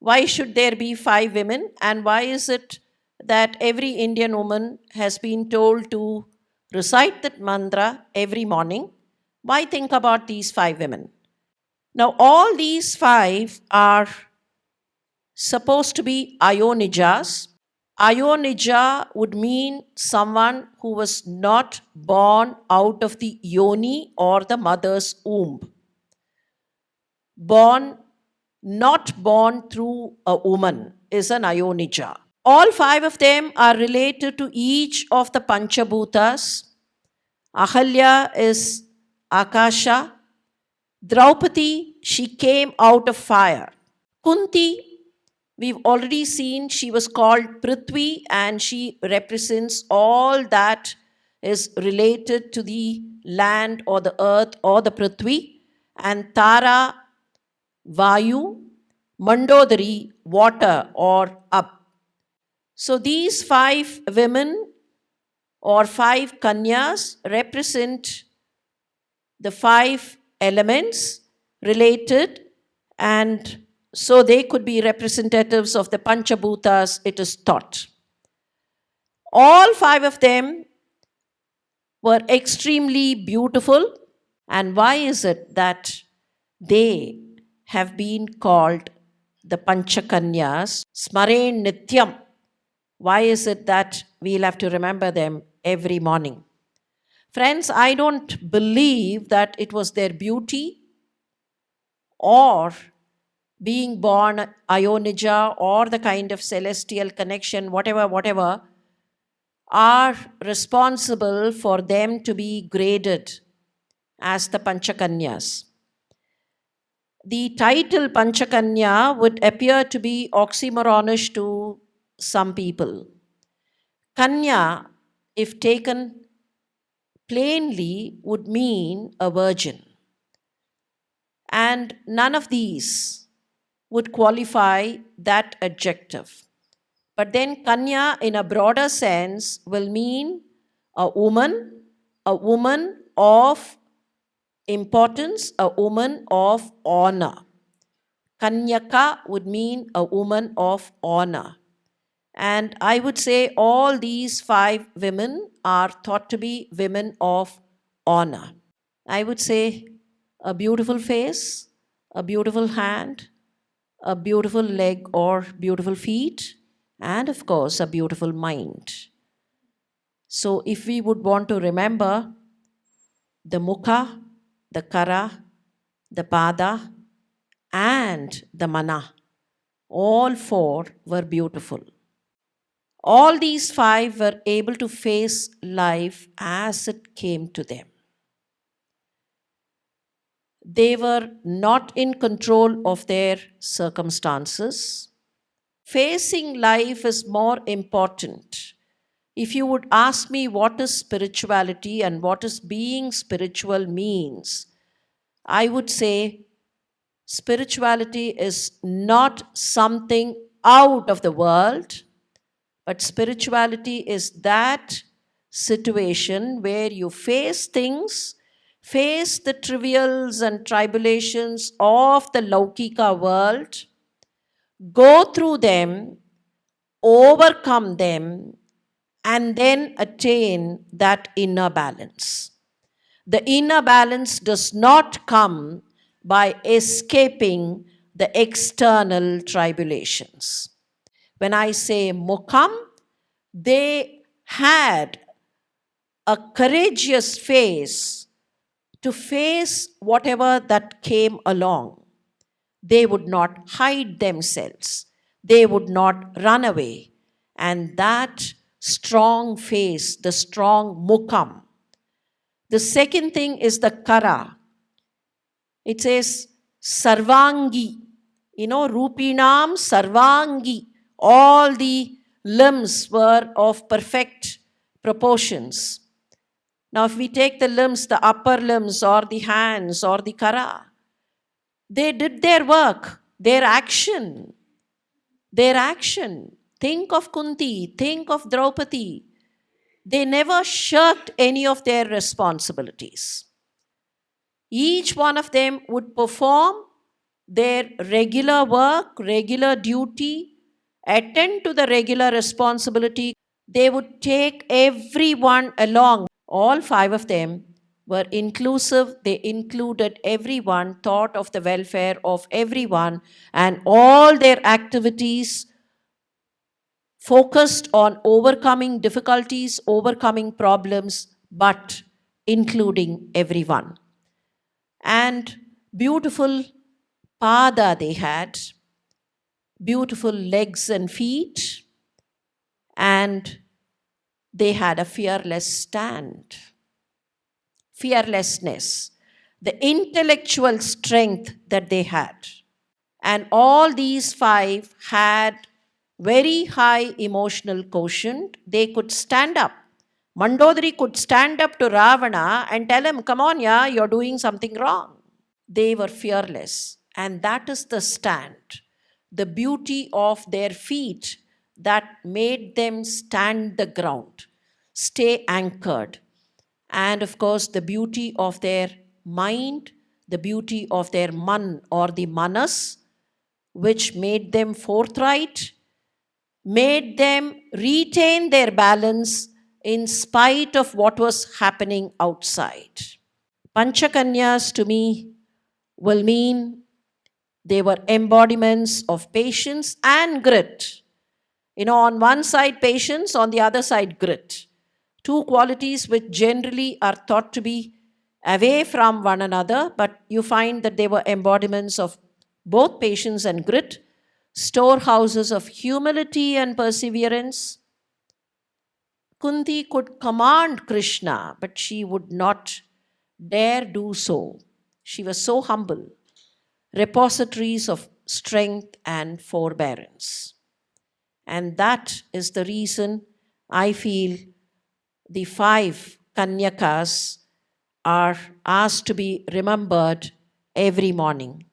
Why should there be 5 women? And why is it that every Indian woman has been told to recite that mantra every morning? Why think about these 5 women? Now, all these 5 are supposed to be Ayonijas. Ayonija would mean someone who was not born out of the yoni or the mother's womb. Not born through a woman is an Ayonija. All 5 of them are related to each of the Panchabhutas. Ahalya is Akasha. Draupadi, she came out of fire. Kunti, we've already seen, she was called Prithvi, and she represents all that is related to the land or the earth or the Prithvi. And Tara, Vayu, Mandodari, water or up. So these 5 women or 5 kanyas represent the 5 elements related, and so they could be representatives of the Panchabhutas, it is thought. All 5 of them were extremely beautiful. And why is it that they have been called the panchakanyas? Smarenityam. Why is it that we'll have to remember them every morning? Friends, I don't believe that it was their beauty or being born Ayonija or the kind of celestial connection, whatever, are responsible for them to be graded as the Panchakanyas. The title Panchakanya would appear to be oxymoronish to some people. Kanya, if taken plainly, would mean a virgin. And none of these would qualify that adjective. But then Kanya, in a broader sense, will mean a woman of importance, a woman of honor. Kanyaka would mean a woman of honor. And I would say all these 5 women are thought to be women of honor. I would say a beautiful face, a beautiful hand, a beautiful leg or beautiful feet, and of course a beautiful mind. So if we would want to remember the mukha, the kara, the pada, and the mana, all 4 were beautiful. All these 5 were able to face life as it came to them. They were not in control of their circumstances. Facing life is more important. If you would ask me what is spirituality and what is being spiritual means, I would say spirituality is not something out of the world, but spirituality is that situation where you face things, face the trivials and tribulations of the Laukika world, go through them, overcome them, and then attain that inner balance. The inner balance does not come by escaping the external tribulations. When I say Mukham, they had a courageous face to face whatever that came along. They would not hide themselves. They would not run away. And that strong face, the strong Mukham. The second thing is the Kara. It says Sarvangi. Rupinam Sarvangi. All the limbs were of perfect proportions. Now, if we take the limbs, the upper limbs or the hands or the kara, they did their work, their action. Think of Kunti, think of Draupadi. They never shirked any of their responsibilities. Each one of them would perform their regular work, regular duty, attend to the regular responsibility. They would take everyone along. All five of them were inclusive. They included everyone, thought of the welfare of everyone, and all their activities focused on overcoming difficulties, overcoming problems, but including everyone. And beautiful pada they had, beautiful legs and feet, and they had a fearless stand. Fearlessness, the intellectual strength that they had. And all these five had very high emotional quotient. They could stand up. Mandodari could stand up to Ravana and tell him, come on, yeah, you're doing something wrong. They were fearless. And that is the stand, the beauty of their feet that made them stand the ground, stay anchored. And of course, the beauty of their mind, the beauty of their man or the manas, which made them forthright, made them retain their balance in spite of what was happening outside. Panchakanyas to me will mean they were embodiments of patience and grit. On one side, patience, on the other side, grit. Two qualities which generally are thought to be away from one another, but you find that they were embodiments of both patience and grit, storehouses of humility and perseverance. Kunti could command Krishna, but she would not dare do so. She was so humble. Repositories of strength and forbearance. And that is the reason I feel the five kanyakas are asked to be remembered every morning.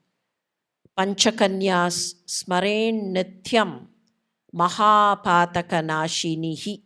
Panchakanyas Smarenityam Mahapataknaashinih.